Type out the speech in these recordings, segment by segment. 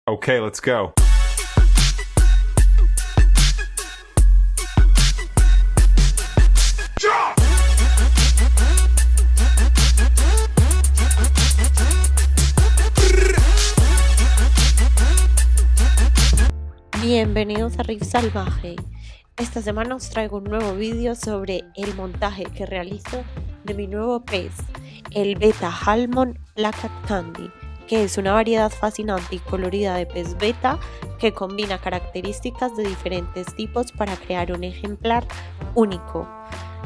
Okay, let's go. Bienvenidos a Riff Salvaje. Esta semana os traigo un nuevo vídeo sobre el montaje que realizo de mi nuevo pez, el Beta Halmon Plakat Candy, que es una variedad fascinante y colorida de pez beta que combina características de diferentes tipos para crear un ejemplar único.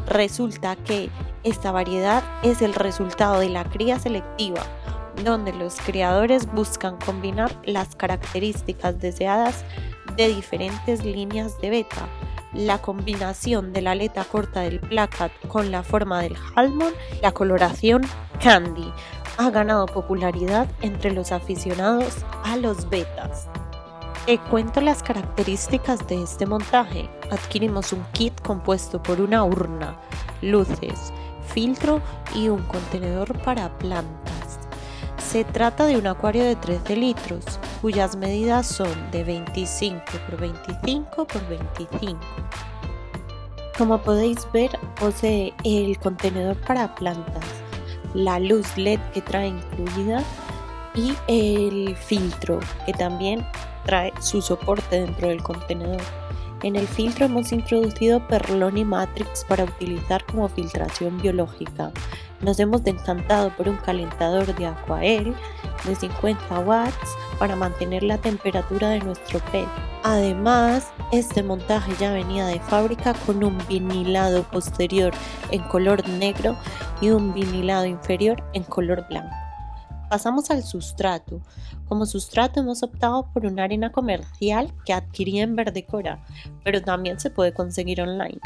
Resulta que esta variedad es el resultado de la cría selectiva, donde los creadores buscan combinar las características deseadas de diferentes líneas de beta. La combinación de la aleta corta del Plakat con la forma del Halmon, la coloración Candy, ha ganado popularidad entre los aficionados a los betas. Te cuento las características de este montaje. Adquirimos un kit compuesto por una urna, luces, filtro y un contenedor para plantas. Se trata de un acuario de 13 litros, cuyas medidas son de 25 por 25 por 25. Como podéis ver, posee el contenedor para plantas, la luz LED que trae incluida y el filtro que también trae su soporte dentro del contenedor. En el filtro hemos introducido Perloni Matrix para utilizar como filtración biológica. Nos hemos decantado por un calentador de Aquael de 50 watts para mantener la temperatura de nuestro pez. Además, este montaje ya venía de fábrica con un vinilado posterior en color negro y un vinilado inferior en color blanco. Pasamos al sustrato. Como sustrato hemos optado por una arena comercial que adquirí en Verdecora, pero también se puede conseguir online.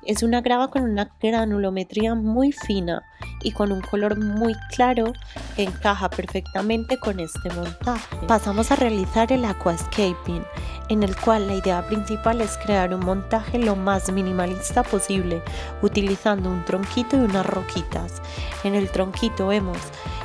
Es una grava con una granulometría muy fina y con un color muy claro que encaja perfectamente con este montaje. Pasamos a realizar el aquascaping, en el cual la idea principal es crear un montaje lo más minimalista posible, utilizando un tronquito y unas roquitas. En el tronquito vemos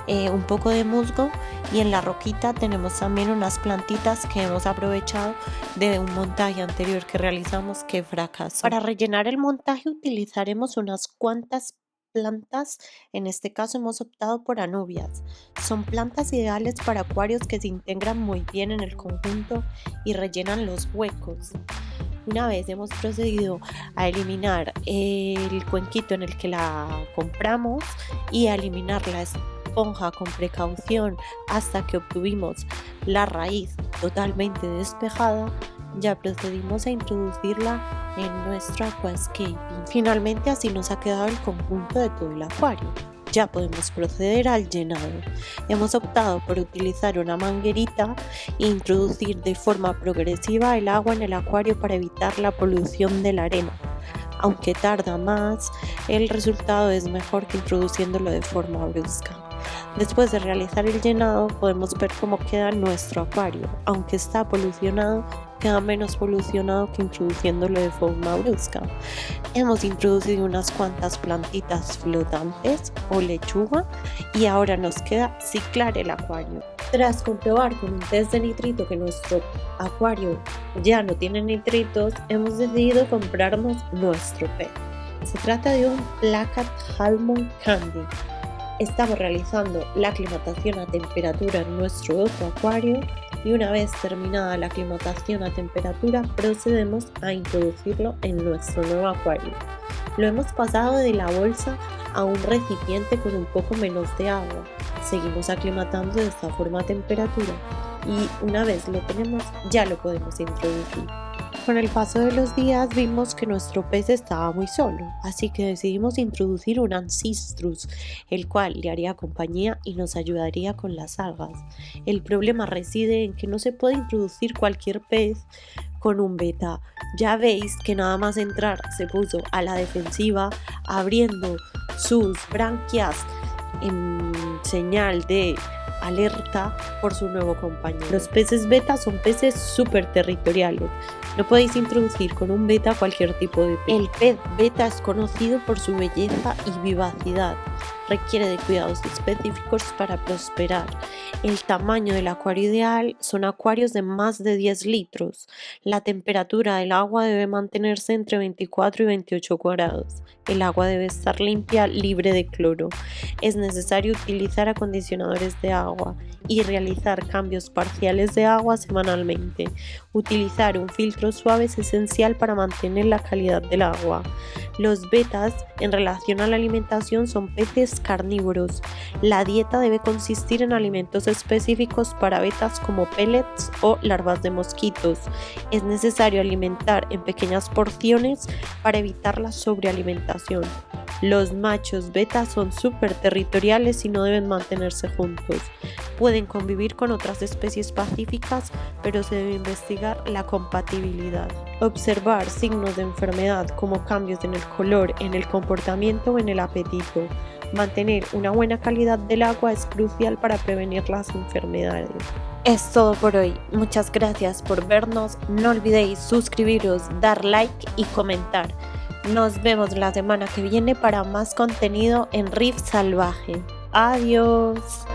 un poco de musgo y en la roquita tenemos también unas plantitas que hemos aprovechado de un montaje anterior que realizamos que fracasó. Para rellenar el montaje utilizaremos unas cuantas plantas. En este caso hemos optado por anubias. Son plantas ideales para acuarios que se integran muy bien en el conjunto y rellenan los huecos. Una vez hemos procedido a eliminar el cuenquito en el que la compramos y a eliminar la esponja con precaución hasta que obtuvimos la raíz totalmente despejada, ya procedimos a introducirla en nuestro aquascaping. Finalmente así nos ha quedado el conjunto de todo el acuario. Ya podemos proceder al llenado. Hemos optado por utilizar una manguerita e introducir de forma progresiva el agua en el acuario para evitar la polución de la arena. Aunque tarda más, el resultado es mejor que introduciéndolo de forma brusca. Después de realizar el llenado podemos ver cómo queda nuestro acuario. Aunque está polucionado, queda menos polucionado que introduciéndolo de forma brusca. Hemos introducido unas cuantas plantitas flotantes o lechuga y ahora nos queda ciclar el acuario. Tras comprobar con un test de nitrito que nuestro acuario ya no tiene nitritos, hemos decidido comprarnos nuestro pez. Se trata de un Plakat Halmon Candy. Estamos realizando la aclimatación a temperatura en nuestro otro acuario y una vez terminada la aclimatación a temperatura procedemos a introducirlo en nuestro nuevo acuario. Lo hemos pasado de la bolsa a un recipiente con un poco menos de agua. Seguimos aclimatando de esta forma a temperatura y una vez lo tenemos ya lo podemos introducir. Con el paso de los días vimos que nuestro pez estaba muy solo, así que decidimos introducir un Ancistrus, el cual le haría compañía y nos ayudaría con las algas. El problema reside en que no se puede introducir cualquier pez con un beta. Ya veis que nada más entrar se puso a la defensiva, abriendo sus branquias en señal de alerta por su nuevo compañero. Los peces beta son peces súper territoriales. No podéis introducir con un beta cualquier tipo de pez. El pez beta es conocido por su belleza y vivacidad. requiere de cuidados específicos para prosperar. El tamaño del acuario ideal son acuarios de más de 10 litros. La temperatura del agua debe mantenerse entre 24 y 28 grados. El agua debe estar limpia, libre de cloro. Es necesario utilizar acondicionadores de agua y realizar cambios parciales de agua semanalmente. Utilizar un filtro suave es esencial para mantener la calidad del agua. Los betas, en relación a la alimentación, son peces carnívoros. La dieta debe consistir en alimentos específicos para betas como pellets o larvas de mosquitos. Es necesario alimentar en pequeñas porciones para evitar la sobrealimentación. Los machos beta son súper territoriales y no deben mantenerse juntos. Pueden convivir con otras especies pacíficas, pero se debe investigar la compatibilidad. Observar signos de enfermedad como cambios en el color, en el comportamiento o en el apetito. Mantener una buena calidad del agua es crucial para prevenir las enfermedades. Es todo por hoy. Muchas gracias por vernos. No olvidéis suscribiros, dar like y comentar. Nos vemos la semana que viene para más contenido en Reef Salvaje. Adiós.